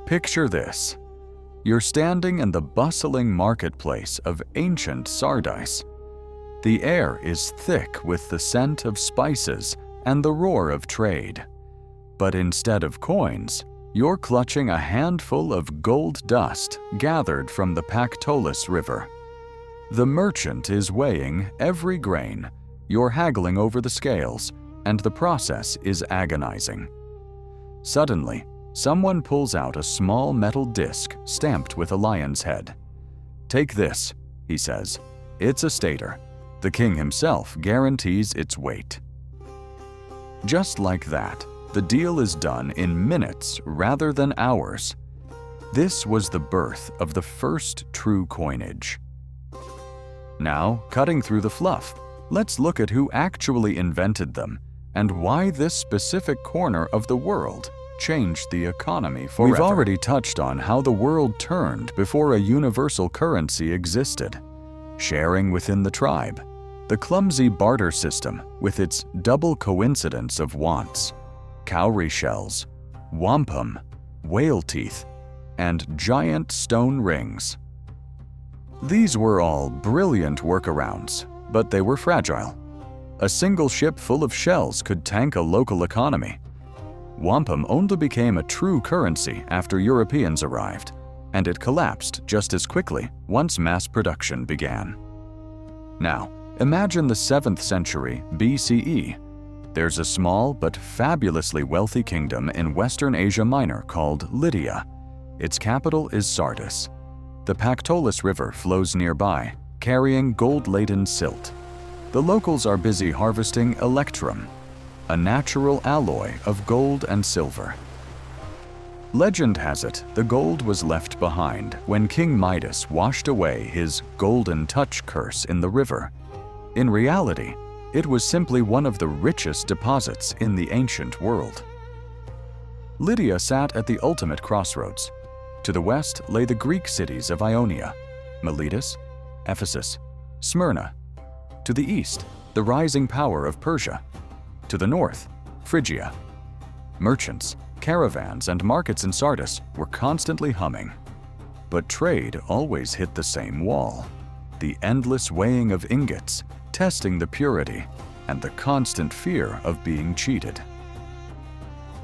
Picture this. You're standing in the bustling marketplace of ancient Sardis. The air is thick with the scent of spices and the roar of trade. But instead of coins, you're clutching a handful of gold dust gathered from the Pactolus River. The merchant is weighing every grain, you're haggling over the scales, and the process is agonizing. Suddenly, someone pulls out a small metal disc stamped with a lion's head. "Take this," he says. "It's a stater. The king himself guarantees its weight." Just like that, the deal is done in minutes rather than hours. This was the birth of the first true coinage. Now, cutting through the fluff, let's look at who actually invented them and why this specific corner of the world changed the economy forever. We've already touched on how the world turned before a universal currency existed. Sharing within the tribe, the clumsy barter system with its double coincidence of wants, cowrie shells, wampum, whale teeth, and giant stone rings. These were all brilliant workarounds, but they were fragile. A single ship full of shells could tank a local economy. Wampum only became a true currency after Europeans arrived, and it collapsed just as quickly once mass production began. Now, imagine the 7th century BCE. There's a small but fabulously wealthy kingdom in Western Asia Minor called Lydia. Its capital is Sardis. The Pactolus River flows nearby, carrying gold-laden silt. The locals are busy harvesting Electrum, a natural alloy of gold and silver. Legend has it the gold was left behind when King Midas washed away his golden touch curse in the river. In reality, it was simply one of the richest deposits in the ancient world. Lydia sat at the ultimate crossroads. To the west lay the Greek cities of Ionia, Miletus, Ephesus, Smyrna. To the east, the rising power of Persia. To the north, Phrygia. Merchants, caravans, and markets in Sardis were constantly humming. But trade always hit the same wall: the endless weighing of ingots, testing the purity, and the constant fear of being cheated.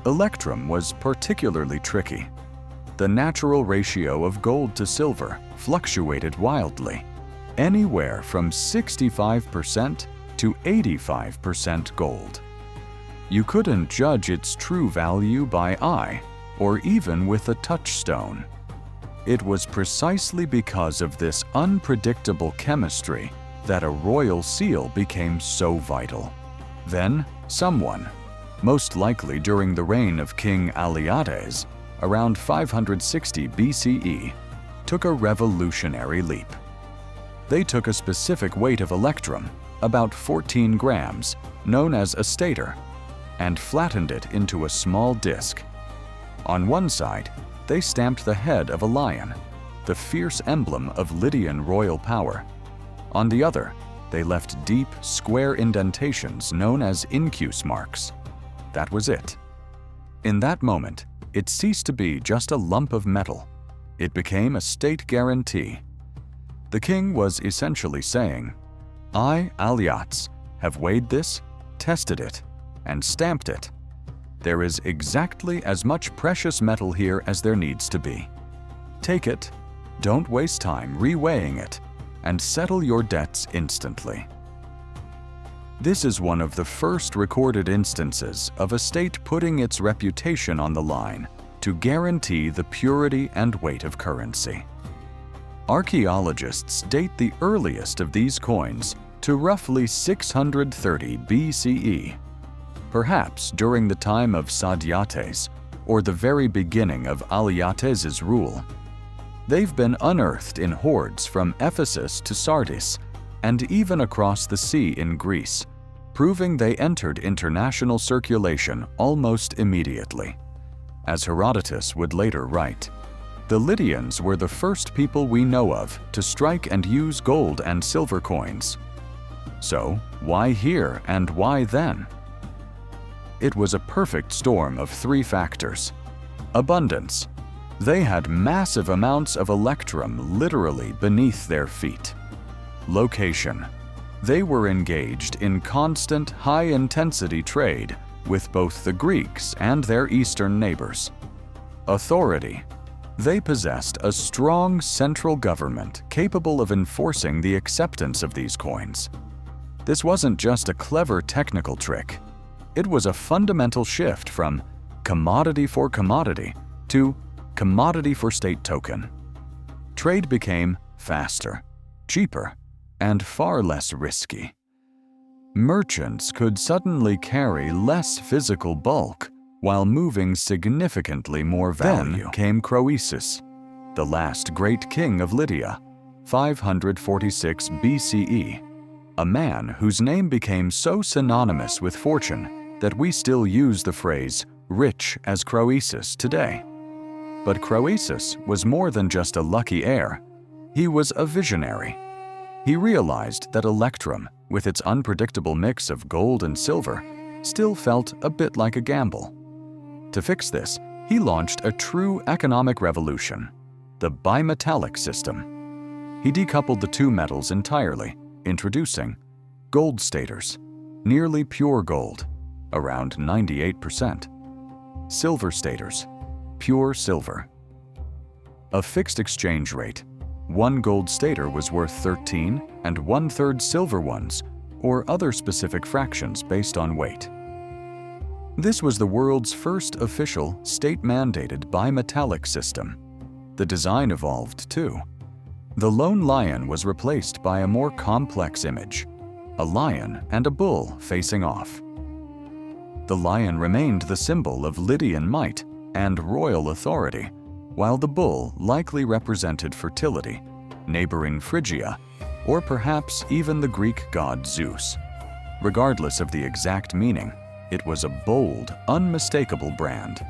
Electrum was particularly tricky. The natural ratio of gold to silver fluctuated wildly, anywhere from 65% to 85% gold. You couldn't judge its true value by eye, or even with a touchstone. It was precisely because of this unpredictable chemistry that a royal seal became so vital. Then, someone, most likely during the reign of King Alyattes, around 560 BCE, took a revolutionary leap. They took a specific weight of Electrum, about 14 grams, known as a stater, and flattened it into a small disc. On one side, they stamped the head of a lion, the fierce emblem of Lydian royal power. On the other, they left deep, square indentations known as incus marks. That was it. In that moment, it ceased to be just a lump of metal. It became a state guarantee. The king was essentially saying, "I, Alyattes, have weighed this, tested it, and stamped it. There is exactly as much precious metal here as there needs to be. Take it, don't waste time reweighing it, and settle your debts instantly." This is one of the first recorded instances of a state putting its reputation on the line to guarantee the purity and weight of currency. Archaeologists date the earliest of these coins to roughly 630 BCE, perhaps during the time of Sadyates or the very beginning of Alyattes' rule. They've been unearthed in hordes from Ephesus to Sardis and even across the sea in Greece, proving they entered international circulation almost immediately. As Herodotus would later write, the Lydians were the first people we know of to strike and use gold and silver coins. So, why here and why then? It was a perfect storm of three factors: abundance, They had massive amounts of Electrum literally beneath their feet. Location. They were engaged in constant, high-intensity trade with both the Greeks and their eastern neighbors. Authority. They possessed a strong central government capable of enforcing the acceptance of these coins. This wasn't just a clever technical trick. It was a fundamental shift from commodity for commodity to commodity for state token. Trade became faster, cheaper, and far less risky. Merchants could suddenly carry less physical bulk while moving significantly more value. Then came Croesus, the last great king of Lydia, 546 BCE, a man whose name became so synonymous with fortune that we still use the phrase rich as Croesus today. But Croesus was more than just a lucky heir. He was a visionary. He realized that Electrum, with its unpredictable mix of gold and silver, still felt a bit like a gamble. To fix this, he launched a true economic revolution, the bimetallic system. He decoupled the two metals entirely, introducing gold staters, nearly pure gold, around 98%, silver staters, pure silver. A fixed exchange rate. One gold stater was worth 13 and 1/3 silver ones, or other specific fractions based on weight. This was the world's first official state-mandated bimetallic system. The design evolved too. The lone lion was replaced by a more complex image, a lion and a bull facing off. The lion remained the symbol of Lydian might and royal authority, while the bull likely represented fertility, neighboring Phrygia, or perhaps even the Greek god Zeus. Regardless of the exact meaning, it was a bold, unmistakable brand.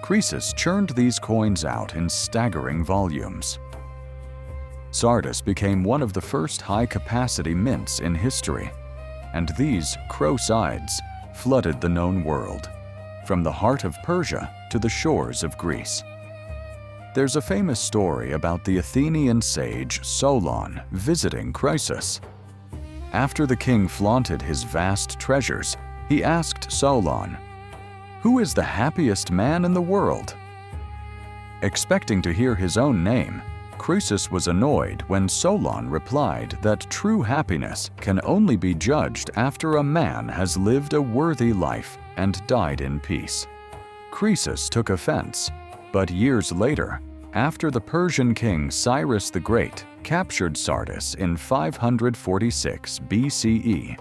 Croesus churned these coins out in staggering volumes. Sardis became one of the first high-capacity mints in history, and these Croesides flooded the known world, from the heart of Persia to the shores of Greece. There's a famous story about the Athenian sage Solon visiting Croesus. After the king flaunted his vast treasures, he asked Solon, "Who is the happiest man in the world?" Expecting to hear his own name, Croesus was annoyed when Solon replied that true happiness can only be judged after a man has lived a worthy life and died in peace. Croesus took offense, but years later, after the Persian king Cyrus the Great captured Sardis in 546 BCE,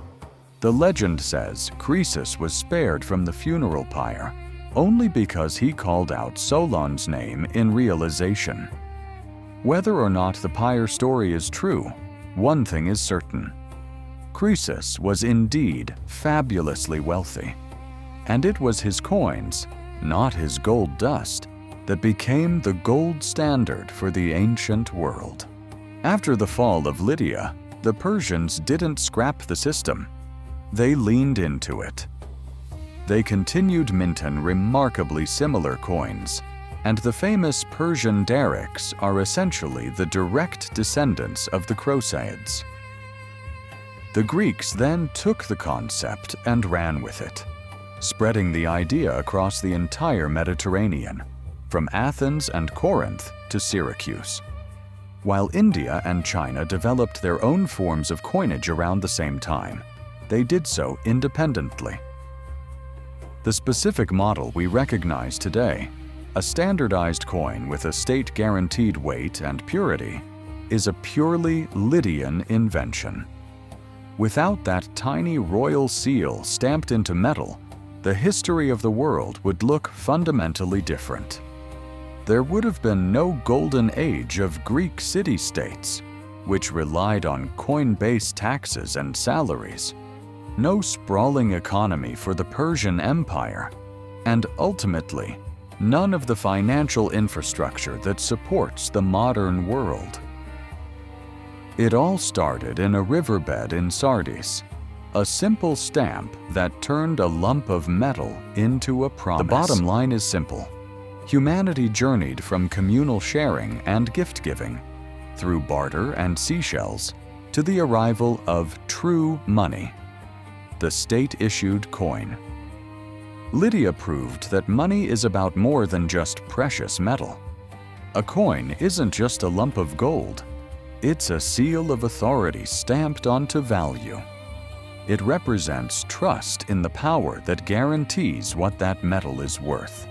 the legend says Croesus was spared from the funeral pyre only because he called out Solon's name in realization. Whether or not the pyre story is true, one thing is certain. Croesus was indeed fabulously wealthy, and it was his coins, not his gold dust, that became the gold standard for the ancient world. After the fall of Lydia, the Persians didn't scrap the system. They leaned into it. They continued minting remarkably similar coins, and the famous Persian darics are essentially the direct descendants of the Croesides. The Greeks then took the concept and ran with it, spreading the idea across the entire Mediterranean, from Athens and Corinth to Syracuse. While India and China developed their own forms of coinage around the same time, they did so independently. The specific model we recognize today, a standardized coin with a state-guaranteed weight and purity, is a purely Lydian invention. Without that tiny royal seal stamped into metal, the history of the world would look fundamentally different. There would have been no golden age of Greek city-states, which relied on coin-based taxes and salaries, no sprawling economy for the Persian Empire, and ultimately, none of the financial infrastructure that supports the modern world. It all started in a riverbed in Sardis, a simple stamp that turned a lump of metal into a promise. The bottom line is simple. humanity journeyed from communal sharing and gift-giving, through barter and seashells, to the arrival of true money, the state-issued coin. Lydia proved that money is about more than just precious metal. A coin isn't just a lump of gold. It's a seal of authority stamped onto value. It represents trust in the power that guarantees what that metal is worth.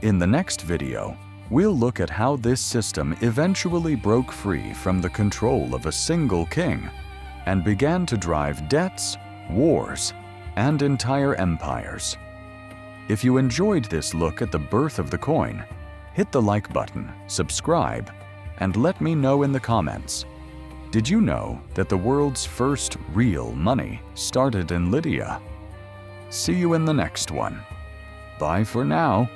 In the next video, we'll look at how this system eventually broke free from the control of a single king and began to drive debts, wars, and entire empires. If you enjoyed this look at the birth of the coin, hit the like button, subscribe, and let me know in the comments. Did you know that the world's first real money started in Lydia? See you in the next one. Bye for now.